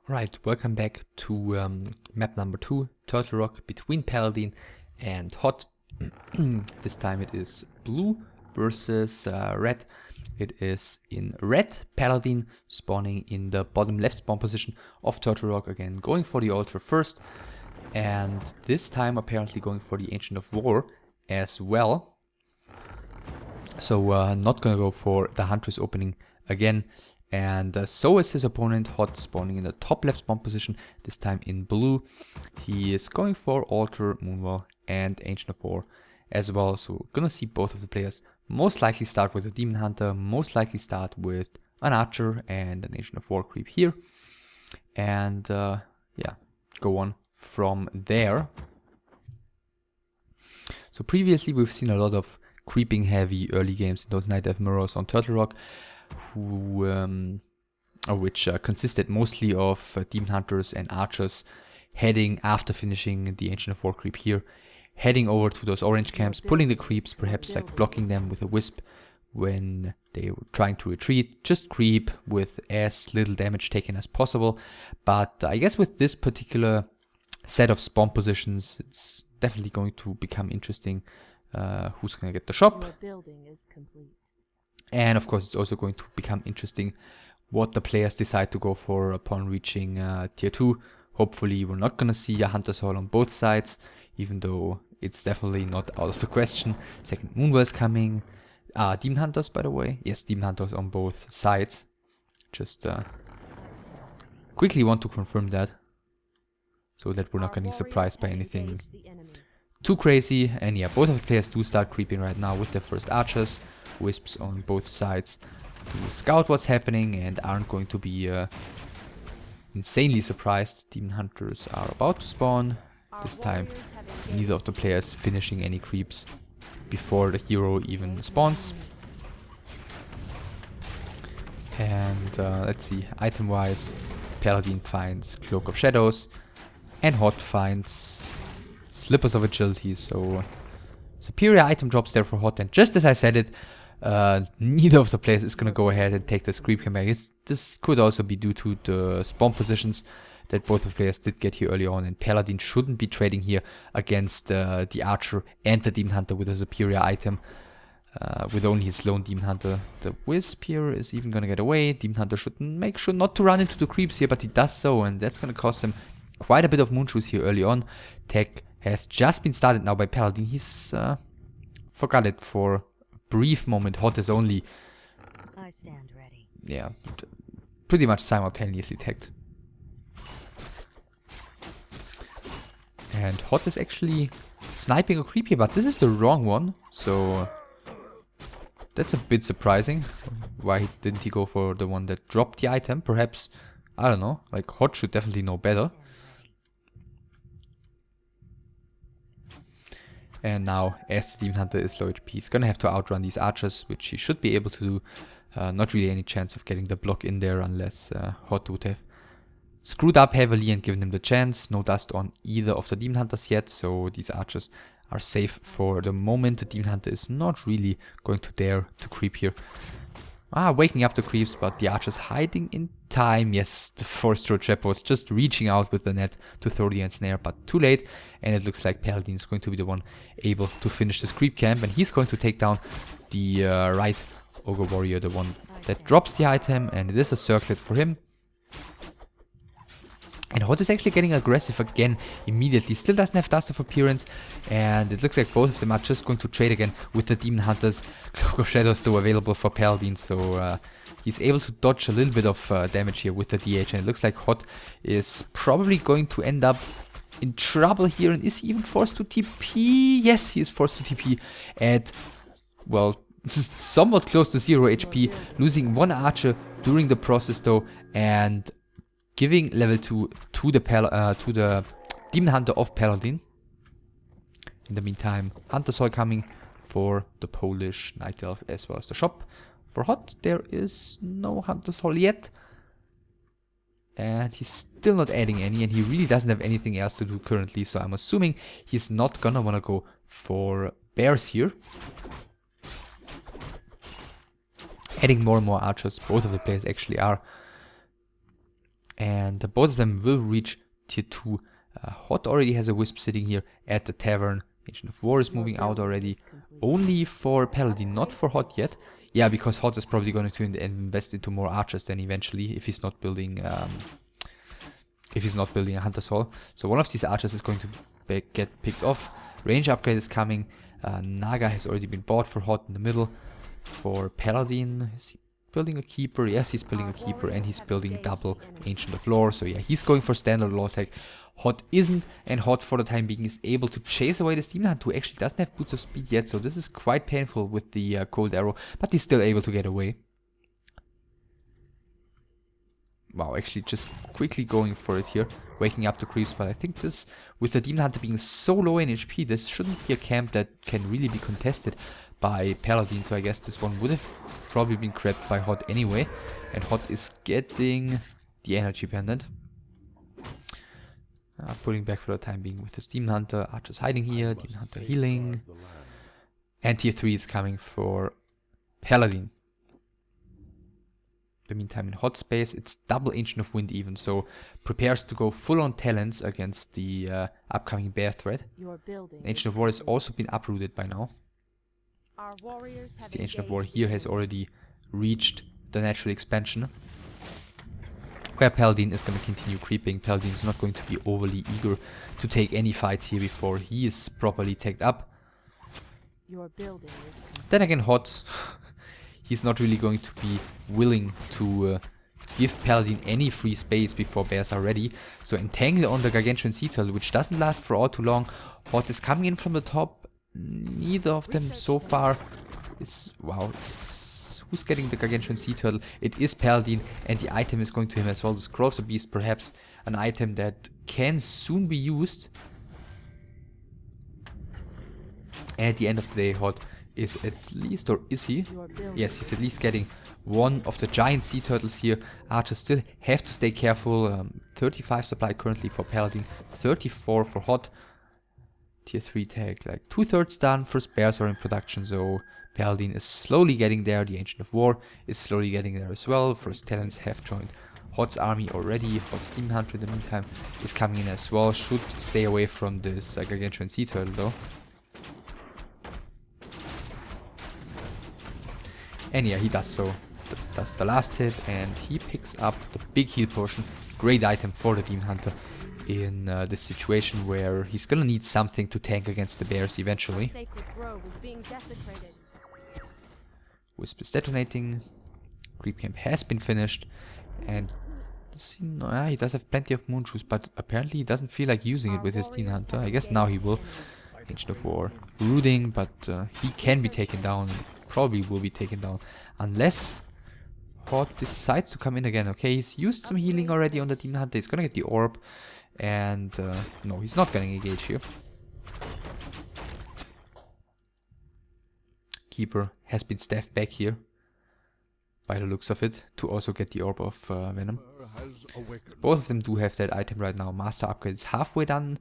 Right, welcome back to map number 2, Turtle Rock, between Paladyn and Hot. This time it is blue versus red. It is in red, Paladyn spawning in the bottom left spawn position of Turtle Rock, again going for the altar first, and this time apparently going for the Ancient of War as well. So not gonna go for the Huntress opening again. And so is his opponent, Hot, spawning in the top left spawn position, this time in blue. He is going for Altar, Moonwall, and Ancient of War as well. So we're gonna see both of the players most likely start with a Demon Hunter, most likely start with an Archer and an Ancient of War creep here. And yeah, go on from there. So previously we've seen a lot of creeping heavy early games in those Night Elf mirrors on Turtle Rock, which consisted mostly of Demon Hunters and Archers heading, after finishing the Ancient of War creep here, heading over to those orange camps, pulling the creeps, perhaps like blocking them with a Wisp when they were trying to retreat. Just creep with as little damage taken as possible. But I guess with this particular set of spawn positions, it's definitely going to become interesting. Who's going to get the shop? And of course, it's also going to become interesting what the players decide to go for upon reaching tier 2. Hopefully, we're not going to see a Hunter's Hall on both sides, even though it's definitely not out of the question. Second Moonwell is coming. Demon Hunters, by the way. Yes, Demon Hunters on both sides. Just quickly want to confirm that, so that we're not getting surprised by anything too crazy. And yeah, both of the players do start creeping right now with their first Archers. Wisps on both sides to scout what's happening and aren't going to be insanely surprised. Demon Hunters are about to spawn. This time neither of the players finishing any creeps before the hero even spawns. And let's see, item wise, Paladyn finds Cloak of Shadows and Hot finds Slippers of Agility, so superior item drops there for Hot. And just as I said it, neither of the players is gonna go ahead and take the creep camp. I guess this could also be due to the spawn positions that both of the players did get here early on, and Paladyn shouldn't be trading here against the Archer and the Demon Hunter with a superior item, with only his lone Demon Hunter. The Wisp here is even gonna get away. Demon Hunter should make sure not to run into the creeps here, but he does so, and that's gonna cost him quite a bit of Moonshoes here early on. Tech has just been started now by Paladyn. He's forgot it for a brief moment. Hot is only, I stand ready. Yeah, pretty much simultaneously tagged. And Hot is actually sniping a creep here, but this is the wrong one, so that's a bit surprising. Why didn't he go for the one that dropped the item? Perhaps, I don't know, like Hot should definitely know better. And now, as the Demon Hunter is low HP, he's gonna have to outrun these Archers, which he should be able to do. Not really any chance of getting the block in there unless Hot would have screwed up heavily and given him the chance. No dust on either of the Demon Hunters yet, so these Archers are safe for the moment. The Demon Hunter is not really going to dare to creep here. Waking up the creeps, but the Archer's hiding in time. Yes, the Force Throw Trap was just reaching out with the net to throw the end snare, but too late. And it looks like Paladyn is going to be the one able to finish this creep camp, and he's going to take down the right Ogre Warrior, the one that drops the item, and it is a circlet for him. And Hot is actually getting aggressive again immediately. Still doesn't have Dust of Appearance, and it looks like both of them are just going to trade again with the Demon Hunters. Cloak of Shadows still available for Paladyn, so he's able to dodge a little bit of damage here with the DH, and it looks like Hot is probably going to end up in trouble here. And is he even forced to TP? Yes, he is forced to TP at, well, just somewhat close to 0 HP, losing one Archer during the process though, and giving level 2 to the Demon Hunter of Paladyn. In the meantime, Hunter's Hall coming for the Polish Night Elf as well as the shop. For Hot, there is no Hunter's Hall yet. And he's still not adding any, and he really doesn't have anything else to do currently, so I'm assuming he's not gonna wanna go for bears here. Adding more and more Archers, both of the players actually are. And both of them will reach tier 2. Hot already has a Wisp sitting here at the tavern. Ancient of War is moving out already. Only for Paladyn, not for Hot yet. Yeah, because Hot is probably going to invest into more archers then eventually, if he's not building a Hunter's Hall. So one of these archers is going to get picked off. Range upgrade is coming. Naga has already been bought for Hot in the middle. For Paladyn, is he building a Keeper? Yes, he's building a Keeper, and he's building double Ancient of Lore. So yeah, he's going for standard Lore tech. Hot isn't, and Hot for the time being is able to chase away the Demon Hunter, who actually doesn't have Boots of Speed yet, so this is quite painful with the Cold Arrow, but he's still able to get away. Wow, actually just quickly going for it here, waking up the creeps, but I think this, with the Demon Hunter being so low in HP, this shouldn't be a camp that can really be contested by Paladyn, so I guess this one would have probably been grabbed by Hot anyway, and Hot is getting the energy pendant. Pulling back for the time being with the Demon Hunter. Archer's hiding here. Demon Hunter healing. And tier 3 is coming for Paladyn. In the meantime, in Hot space, it's double Ancient of Wind even. So prepares to go full on talents against the upcoming bear threat. Ancient of War has also been uprooted by now. The Ancient of War here has already reached the natural expansion, where Paladyn is going to continue creeping. Paladyn is not going to be overly eager to take any fights here before he is properly tagged up. Then again, Hot, he's not really going to be willing to give Paladyn any free space before bears are ready. So entangle on the Gargantuan Sea Turtle, which doesn't last for all too long. Hot is coming in from the top. Neither of them so far is... wow, who's getting the Gargantuan Sea Turtle? It is Paladyn, and the item is going to him as well. The Scroll of the Beast, perhaps an item that can soon be used. And at the end of the day, Hot is at least, or is he? Yes, he's at least getting one of the giant sea turtles here. Archers still have to stay careful. 35 supply currently for Paladyn, 34 for Hot. Tier 3 tag, like 2/3 done. First bears are in production, so Paladyn is slowly getting there. The Ancient of War is slowly getting there as well. First talents have joined Hot's army already. Hot's Demon Hunter in the meantime is coming in as well. Should stay away from this Gargantuan Sea Turtle though. And yeah, he does so. Does the last hit, and he picks up the big heal potion. Great item for the Demon Hunter in this situation where he's gonna need something to tank against the bears eventually. Wisp is detonating. Creep camp has been finished, and he does have plenty of moon shoes, but apparently he doesn't feel like using it with his Demon Hunter. I guess now he will. Ancient of War rooting, but he can be taken down. Probably will be taken down unless Hot decides to come in again. Okay, he's used some healing already on the Demon Hunter. He's gonna get the orb, and no, he's not gonna engage here. Keeper has been staffed back here by the looks of it to also get the orb of Venom. Both of them do have that item right now. Master upgrade is halfway done.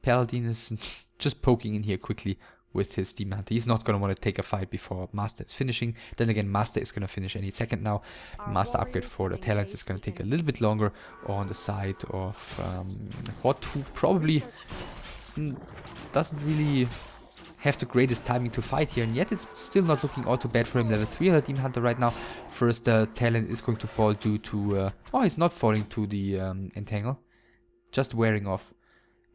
Paladyn is just poking in here quickly with his Demon Hunter. He's not going to want to take a fight before Master is finishing. Then again, Master is going to finish any second now. Master upgrade for the talents is going to take a little bit longer on the side of Hot, who probably doesn't really have the greatest timing to fight here, and yet it's still not looking all too bad for him. Level 3 on the Demon Hunter right now. First talent is going to fall due to... oh, he's not falling to the Entangle. Just wearing off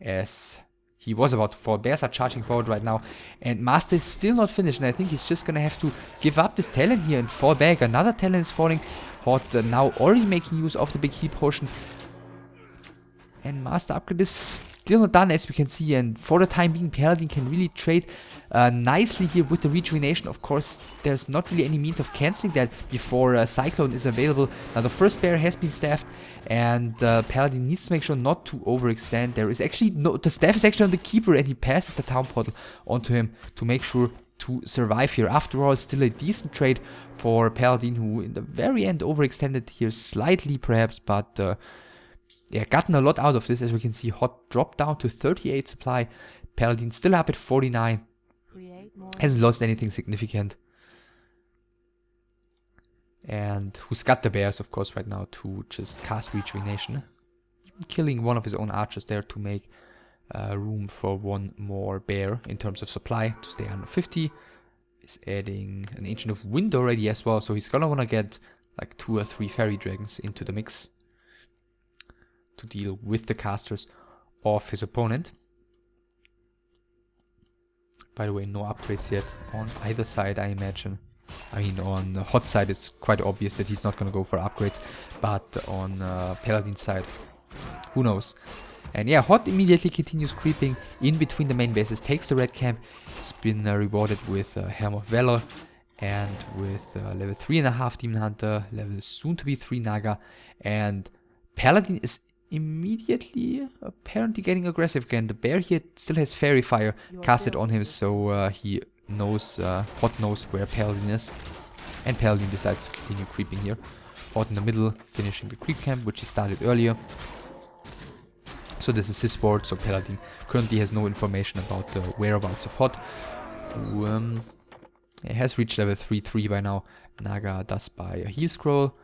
as he was about to fall. Bears are charging forward right now, and Master is still not finished, and I think he's just gonna have to give up this talent here and fall back. Another talent is falling. Hot now already making use of the big heal potion, and Master upgrade is still not done, as we can see, and for the time being Paladyn can really trade nicely here with the rejuvenation. Of course, there's not really any means of cancelling that before Cyclone is available. Now the first bear has been staffed, and Paladyn needs to make sure not to overextend. There is actually no... the staff is actually on the Keeper, and he passes the town portal onto him to make sure to survive here. After all, still a decent trade for Paladyn, who in the very end overextended here slightly perhaps, but yeah, gotten a lot out of this. As we can see, Hot dropped down to 38 supply. Paladyn still up at 49. Hasn't lost anything significant. and who's got the bears, of course, right now to just cast Rejuvenation. Killing one of his own archers there to make room for one more bear in terms of supply to stay under 50. He's adding an Ancient of Wind already as well, so he's gonna wanna get like 2 or 3 fairy dragons into the mix to deal with the casters of his opponent. By the way, no upgrades yet on either side, I imagine. I mean, on the Hot side, it's quite obvious that he's not going to go for upgrades. But on Paladyn's side, who knows? And yeah, Hot immediately continues creeping in between the main bases, takes the red camp. It's been rewarded with Helm of Valor and with level 3.5 Demon Hunter, level soon to be 3 Naga. And Paladyn is immediately apparently getting aggressive again. The bear here still has Fairy Fire casted on him, so he knows, Hot knows where Paladyn is, and Paladyn decides to continue creeping here. Hot in the middle, finishing the creep camp, which he started earlier. So this is his ward, so Paladyn currently has no information about the whereabouts of Hot, who has reached level 3 by now. Naga does buy a heal scroll,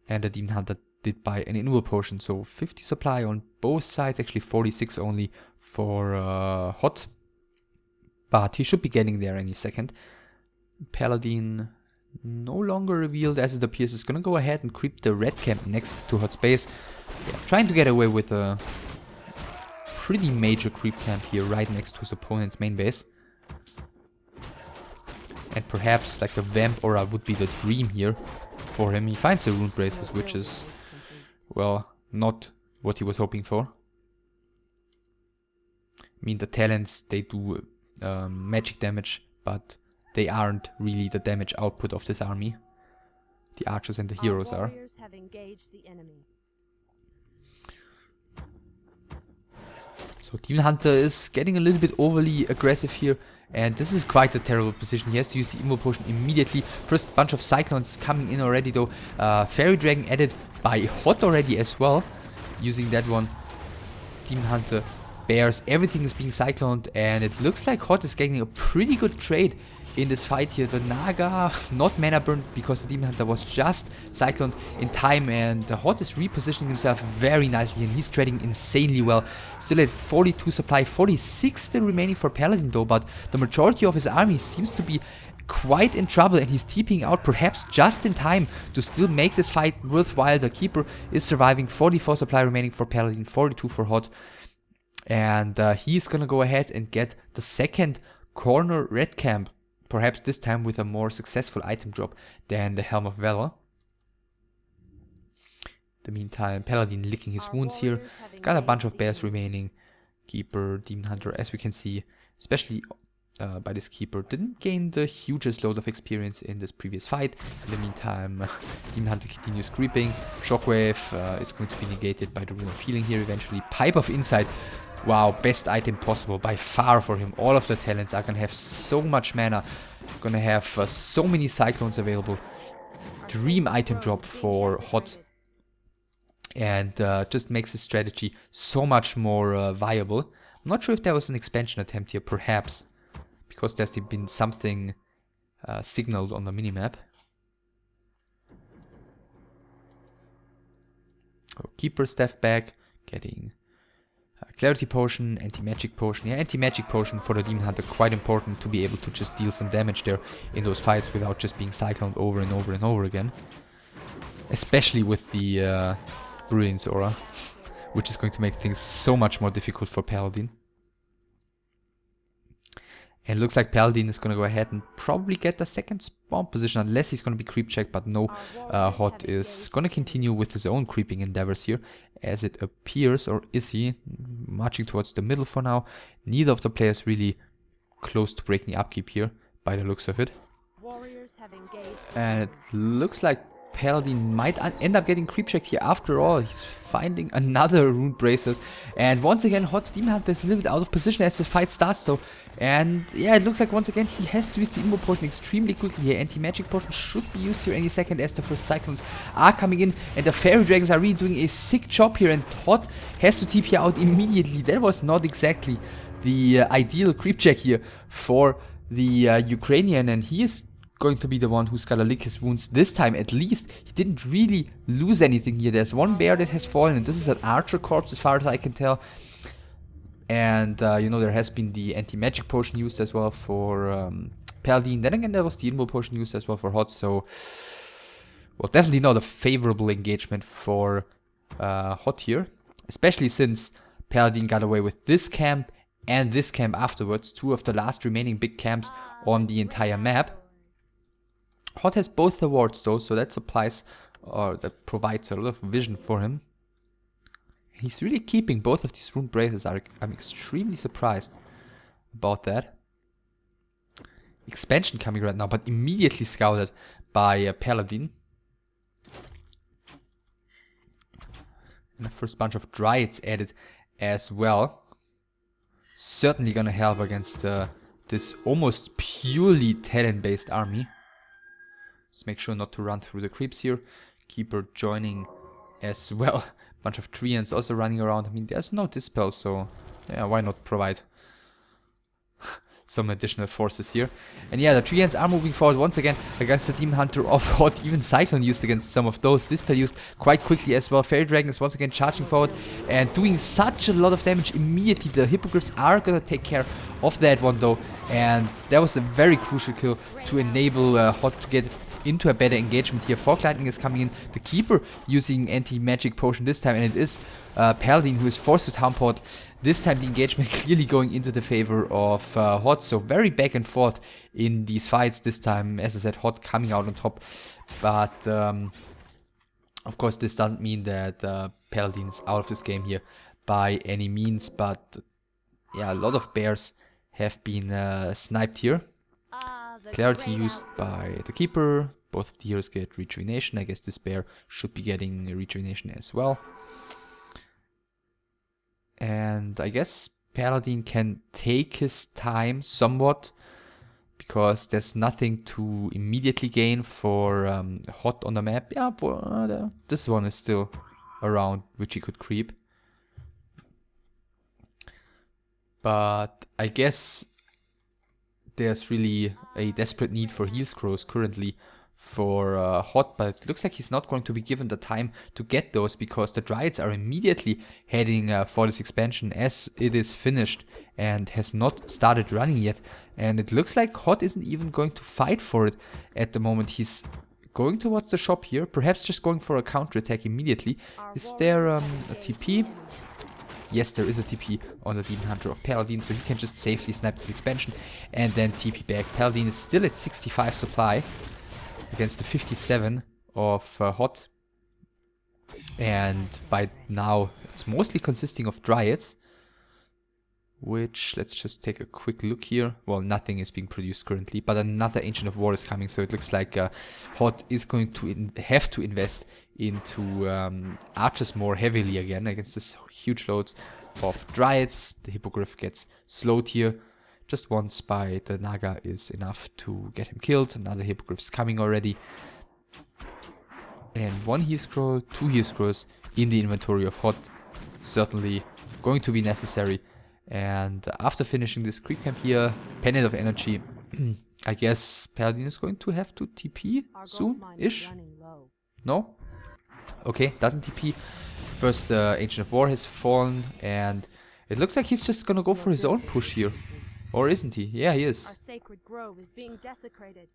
and the Demon Hunter did buy an Innual Potion, so 50 supply on both sides, actually 46 only for Hot. But he should be getting there any second. Paladyn, no longer revealed as it appears, is going to go ahead and creep the red camp next to Hot's base. Yeah, trying to get away with a pretty major creep camp here right next to his opponent's main base. And perhaps like the Vamp Aura would be the dream here for him. He finds the Rune Braces, which is, well, not what he was hoping for. I mean, the talents, they do magic damage, but they aren't really the damage output of this army. The archers and the heroes are. Have engaged the enemy. So Demon Hunter is getting a little bit overly aggressive here, and this is quite a terrible position. He has to use the Invo Potion immediately. First bunch of Cyclones coming in already though. Fairy Dragon added by Hot already as well. Using that one, Demon Hunter bears, everything is being cycloned, and it looks like Hot is getting a pretty good trade in this fight here. The Naga not mana burned because the Demon Hunter was just cycloned in time, and the Hot is repositioning himself very nicely, and he's trading insanely well. Still at 42 supply, 46 still remaining for Paladyn though, but the majority of his army seems to be quite in trouble, and he's TPing out perhaps just in time to still make this fight worthwhile. The Keeper is surviving, 44 supply remaining for Paladyn, 42 for Hot. And he's gonna go ahead and get the second corner red camp, perhaps this time with a more successful item drop than the Helm of Valor. In the meantime, Paladyn licking his wounds here. Got a bunch of bears remaining. Keeper, Demon Hunter, as we can see, especially by this Keeper, didn't gain the hugest load of experience in this previous fight. In the meantime, Demon Hunter continues creeping. Shockwave is going to be negated by the Rune of Healing here eventually. Pipe of Insight. Wow, best item possible by far for him. All of the talents are going to have so much mana. Going to have so many Cyclones available. Dream item drop for Hot. And just makes his strategy so much more viable. I'm not sure if there was an expansion attempt here, perhaps. Because there's been something signaled on the minimap. So Keeper Staff back, getting Clarity Potion, Anti-Magic Potion. Yeah, Anti-Magic Potion for the Demon Hunter, quite important to be able to just deal some damage there in those fights without just being cycloned over and over and over again. Especially with the Brilliance Aura, which is going to make things so much more difficult for Paladyn. And it looks like Paladyn is going to go ahead and probably get the second spawn position, unless he's going to be creep checked, but no, Hot is going to continue with his own creeping endeavors here, as it appears, or is he marching towards the middle for now? Neither of the players really close to breaking upkeep here, by the looks of it. And it looks like Paladyn might end up getting creep checked here after all. He's finding another Rune Braces, and once again Hot's Demon Hunter is a little bit out of position as this fight starts though. And yeah, it looks like once again he has to use the Invo Potion extremely quickly here. Anti-Magic Potion should be used here any second as the first Cyclones are coming in, and the Fairy Dragons are really doing a sick job here, and Hot has to TP out immediately. That was not exactly the ideal creep check here for the Ukrainian, and he is going to be the one who's gonna lick his wounds this time. At least he didn't really lose anything here. There's one bear that has fallen, and this is an archer corpse as far as I can tell. And you know, there has been the anti-magic potion used as well for Paladyn. Then again, there was the invul potion used as well for Hot. So, well, definitely not a favorable engagement for Hot here, especially since Paladyn got away with this camp and this camp afterwards, two of the last remaining big camps on the entire map. Hot has both the wards though, so that supplies, or that provides a lot of vision for him. He's really keeping both of these rune braces. I'm extremely surprised about that. Expansion coming right now, but immediately scouted by Paladyn. And the first bunch of Dryads added as well. Certainly gonna help against this almost purely talent-based army. Just make sure not to run through the creeps here. Keeper joining as well. Bunch of Treants also running around. I mean, there's no dispel, so yeah, why not provide some additional forces here. And yeah, the Treants are moving forward once again against the Demon Hunter of Hot. Even Cyclone used against some of those. Dispel used quite quickly as well. Fairy Dragon is once again charging forward and doing such a lot of damage immediately. The Hippogriffs are gonna take care of that one though. And that was a very crucial kill to enable Hot to get into a better engagement here. Fog Lightning is coming in. The Keeper using anti-magic potion this time, and it is Paladyn who is forced to Town Port. This time the engagement clearly going into the favor of Hot, so very back and forth in these fights this time. As I said, Hot coming out on top, but of course this doesn't mean that Paladyn's out of this game here by any means, but yeah, a lot of bears have been sniped here. Clarity used by the Keeper. Both of the heroes get rejuvenation. I guess this bear should be getting rejuvenation as well. And I guess Paladyn can take his time somewhat, because there's nothing to immediately gain for Hot on the map. Yeah, this one is still around, which he could creep. But I guess there's really a desperate need for heal scrolls currently for Hot, but it looks like he's not going to be given the time to get those, because the Dryads are immediately heading for this expansion as it is finished and has not started running yet. And it looks like Hot isn't even going to fight for it at the moment. He's going towards the shop here, perhaps just going for a counter attack immediately. Is there a TP? Yes, there is a TP on the Demon Hunter of Paladyn, so he can just safely snipe this expansion and then TP back. Paladyn is still at 65 supply against the 57 of Hot. And by now, it's mostly consisting of Dryads, which, let's just take a quick look here. Well, nothing is being produced currently, but another Ancient of War is coming, so it looks like Hot is going to have to invest into archers more heavily again against this huge loads of Dryads. The Hippogriff gets slowed here. Just once by the Naga is enough to get him killed. Another Hippogriff is coming already. And one heal scroll, two heal scrolls in the inventory of Hot. Certainly going to be necessary. And after finishing this creep camp here, Pendant of Energy, I guess Paladyn is going to have to TP soon-ish? No? Okay, doesn't TP. First Ancient of War has fallen, and it looks like he's just gonna go for his own push here. Or isn't he? Yeah, he is. Our sacred grove is being desecrated.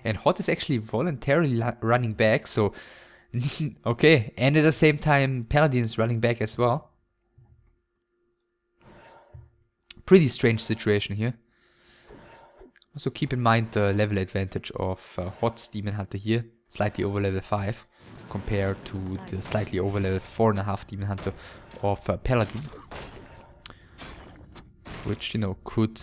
And Hot is actually voluntarily running back, so okay. And at the same time, Paladyn is running back as well. Pretty strange situation here. Also keep in mind the level advantage of Hot's Demon Hunter here. Slightly over level 5 compared to the slightly over level 4.5 Demon Hunter of Paladyn. Which, you know, could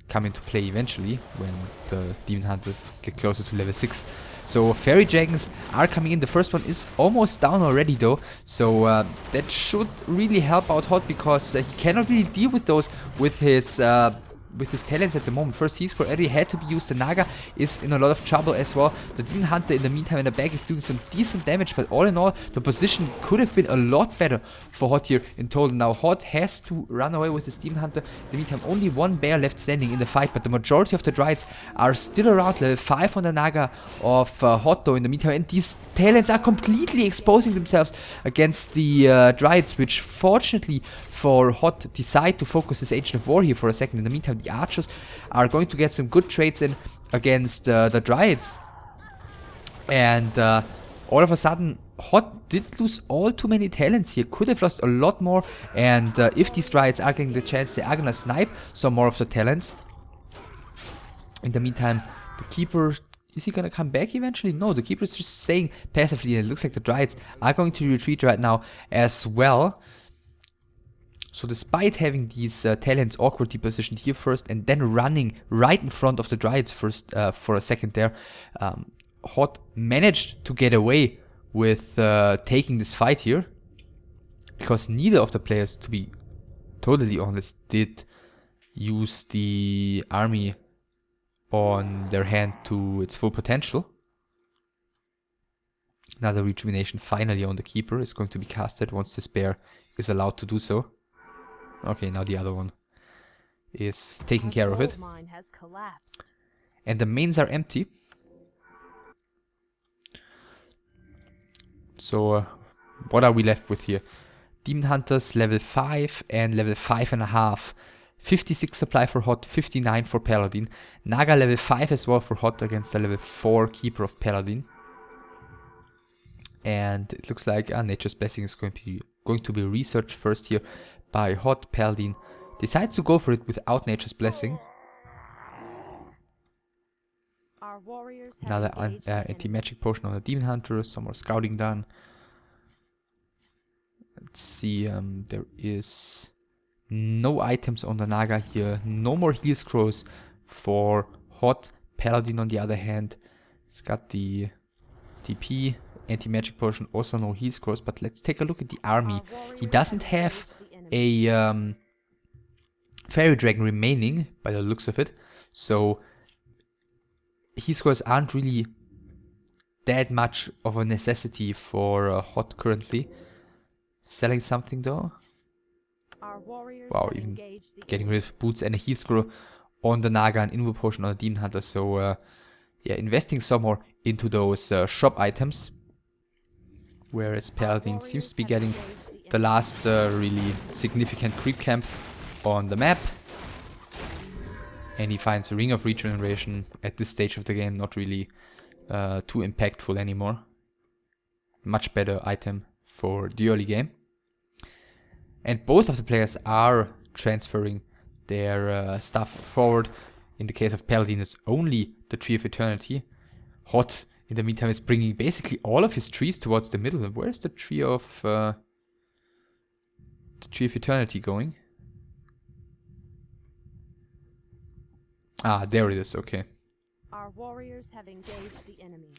come into play eventually when the Demon Hunters get closer to level 6. So Fairy Dragons are coming in. The first one is almost down already though. So that should really help out Hot, because he cannot really deal with those with his with his talents at the moment. First Heathcrow already had to be used. The Naga is in a lot of trouble as well. The Demon Hunter in the meantime in the back is doing some decent damage, but all in all, the position could have been a lot better for Hot here in total. Now Hot has to run away with his Demon Hunter. In the meantime, only one bear left standing in the fight, but the majority of the Dryades are still around. Level 5 on the Naga of Hot though in the meantime, and these talents are completely exposing themselves against the Dryades, which fortunately for Hot decide to focus his Ancient of War here for a second. In the meantime, the archers are going to get some good trades in against the Dryades. And all of a sudden, Hot did lose all too many talents here. Could have lost a lot more. And if these Dryades are getting the chance, they are gonna snipe some more of the talents. In the meantime, the Keeper... Is he gonna come back eventually? No, the Keeper is just staying passively. And it looks like the Dryades are going to retreat right now as well. So despite having these talents awkwardly positioned here first and then running right in front of the Dryades first for a second there, Hot managed to get away with taking this fight here, because neither of the players, to be totally honest, did use the army on their hand to its full potential. Another rejuvenation finally on the Keeper is going to be casted once this bear is allowed to do so. Okay, now the other one is taking care of it. And the mains are empty. So, what are we left with here? Demon Hunters level 5 and level 5.5. 56 supply for Hot, 59 for Paladyn. Naga level 5 as well for Hot against the level 4 Keeper of Paladyn. And it looks like Nature's Blessing is going to be researched first here by Hot. Paladyn decides to go for it without Nature's Blessing. Another anti-magic potion on the Demon Hunter, some more scouting done. Let's see, there is no items on the Naga here, no more heal scrolls for Hot. Paladyn on the other hand, it's got the TP, anti-magic potion, also no heal scrolls, but let's take a look at the army. He doesn't have a fairy dragon remaining by the looks of it, so heal scrolls aren't really that much of a necessity for Hot currently. Selling something though. Wow, even getting rid of boots and a heal scroll on the Naga and invo potion on the Demon Hunter, so yeah, investing some more into those shop items. Whereas Paladyn seems to be getting the last really significant creep camp on the map. And he finds a Ring of Regeneration at this stage of the game, not really too impactful anymore. Much better item for the early game. And both of the players are transferring their stuff forward. In the case of Paladyn, it's only the Tree of Eternity. Hot, in the meantime, is bringing basically all of his trees towards the middle. And where's the Tree of Eternity going? Ah, there it is. Okay. Our warriors have engaged the enemy.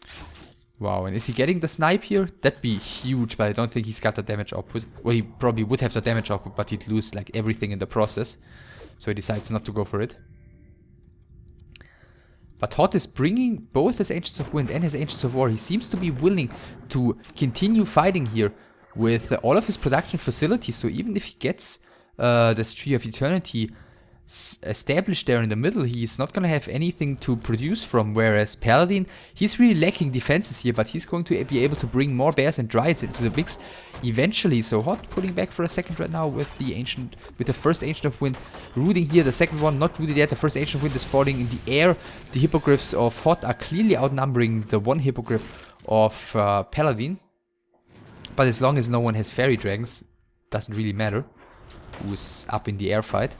Wow, and is he getting the snipe here? That'd be huge, but I don't think he's got the damage output. Well, he probably would have the damage output, but he'd lose like everything in the process. So he decides not to go for it. But Hot is bringing both his Ancients of Wind and his Ancients of War. He seems to be willing to continue fighting here with all of his production facilities. So even if he gets this Tree of Eternity established there in the middle, he's not going to have anything to produce from, whereas Paladyn, he's really lacking defenses here, but he's going to be able to bring more bears and Dryades into the mix eventually. So Hot pulling back for a second right now with the first Ancient of Wind rooting here, the second one not rooted yet. The first Ancient of Wind is falling in the air. The Hippogriffs of Hot are clearly outnumbering the one Hippogriff of Paladyn, but as long as no one has fairy dragons, doesn't really matter who's up in the air fight.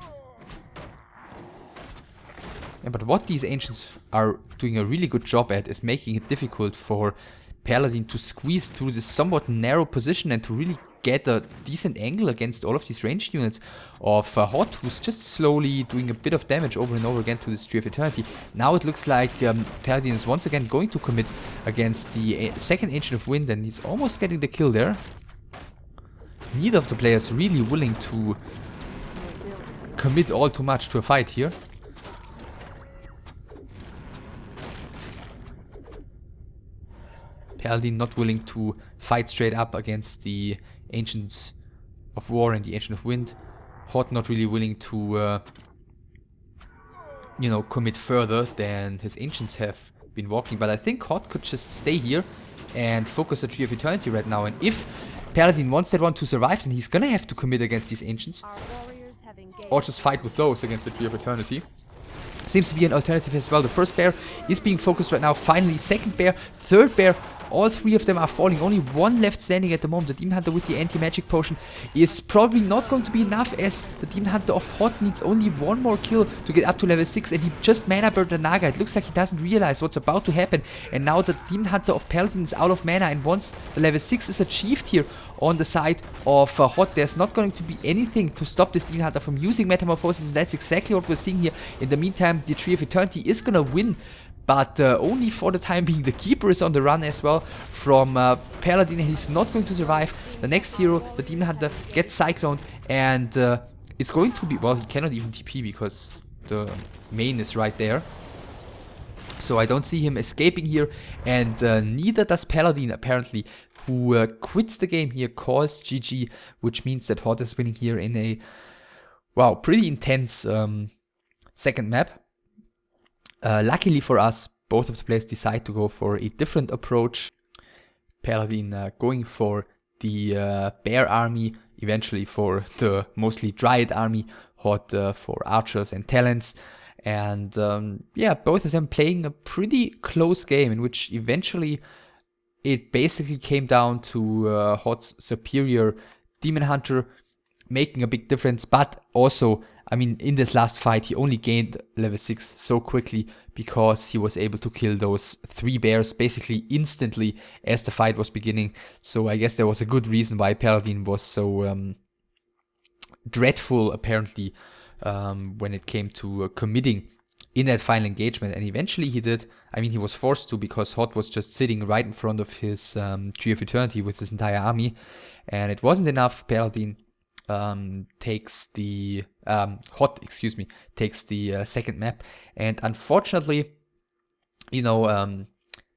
Yeah, but what these Ancients are doing a really good job at is making it difficult for Paladyn to squeeze through this somewhat narrow position and to really get a decent angle against all of these ranged units of Hot, who's just slowly doing a bit of damage over and over again to this Tree of Eternity. Now it looks like Paladyn is once again going to commit against the second Ancient of Wind, and he's almost getting the kill there. Neither of the players really willing to commit all too much to a fight here. Paladyn not willing to fight straight up against the Ancients of War and the Ancient of Wind. Hot not really willing to, you know, commit further than his Ancients have been walking. But I think Hot could just stay here and focus the Tree of Eternity right now. And if Paladyn wants that one to survive, then he's gonna have to commit against these Ancients. Or just fight with those against the Tree of Eternity. Seems to be an alternative as well. The first bear is being focused right now. Finally, second bear, third bear. All three of them are falling. Only one left standing at the moment. The Demon Hunter with the anti-magic potion is probably not going to be enough, as the Demon Hunter of Hot needs only one more kill to get up to level 6, and he just mana burned the Naga. It looks like he doesn't realize what's about to happen, and now the Demon Hunter of Paladyn is out of mana, and once the level 6 is achieved here on the side of Hot, there's not going to be anything to stop this Demon Hunter from using Metamorphosis, and that's exactly what we're seeing here. In the meantime, the Tree of Eternity is gonna win, but only for the time being. The Keeper is on the run as well from Paladyn, and he's not going to survive. The next hero, the Demon Hunter, gets Cycloned, and it's going to be, well, he cannot even TP because the main is right there. So I don't see him escaping here, and neither does Paladyn apparently, who quits the game here, calls GG, which means that Hot is winning here in a, wow, pretty intense second map. Luckily for us, both of the players decide to go for a different approach. Paladyn going for the bear army, eventually for the mostly Dryad army, Hot for archers and talents. And yeah, both of them playing a pretty close game, in which eventually it basically came down to Hot's superior Demon Hunter making a big difference, but also, I mean, in this last fight, he only gained level 6 so quickly because he was able to kill those 3 bears basically instantly as the fight was beginning. So I guess there was a good reason why Paladyn was so dreadful, apparently, when it came to committing in that final engagement. And eventually he did. I mean, he was forced to, because Hot was just sitting right in front of his Tree of Eternity with his entire army. And it wasn't enough. Paladyn takes the Hot, excuse me, takes the second map, and unfortunately, you know,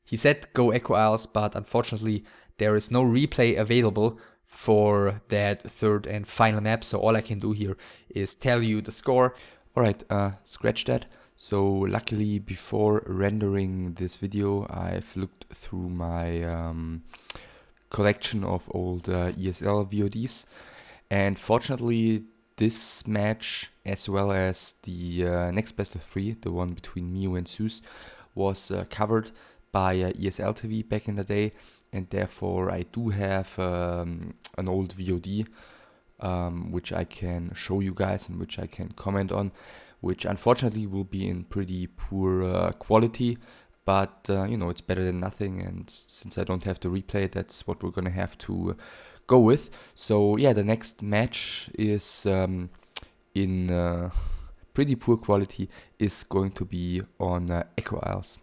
he said go Echo Isles, but unfortunately there is no replay available for that third and final map. So all I can do here is tell you the score. Alright, scratch that. So luckily, before rendering this video, I've looked through my collection of old ESL VODs. And fortunately, this match, as well as the next best of 3, the one between Mio and Zeus, was covered by ESL TV back in the day, and therefore I do have an old VOD which I can show you guys and which I can comment on, which unfortunately will be in pretty poor quality, but you know, it's better than nothing, and since I don't have to replay it, that's what we're gonna have to go with. So yeah, the next match is in pretty poor quality, is going to be on Echo Isles.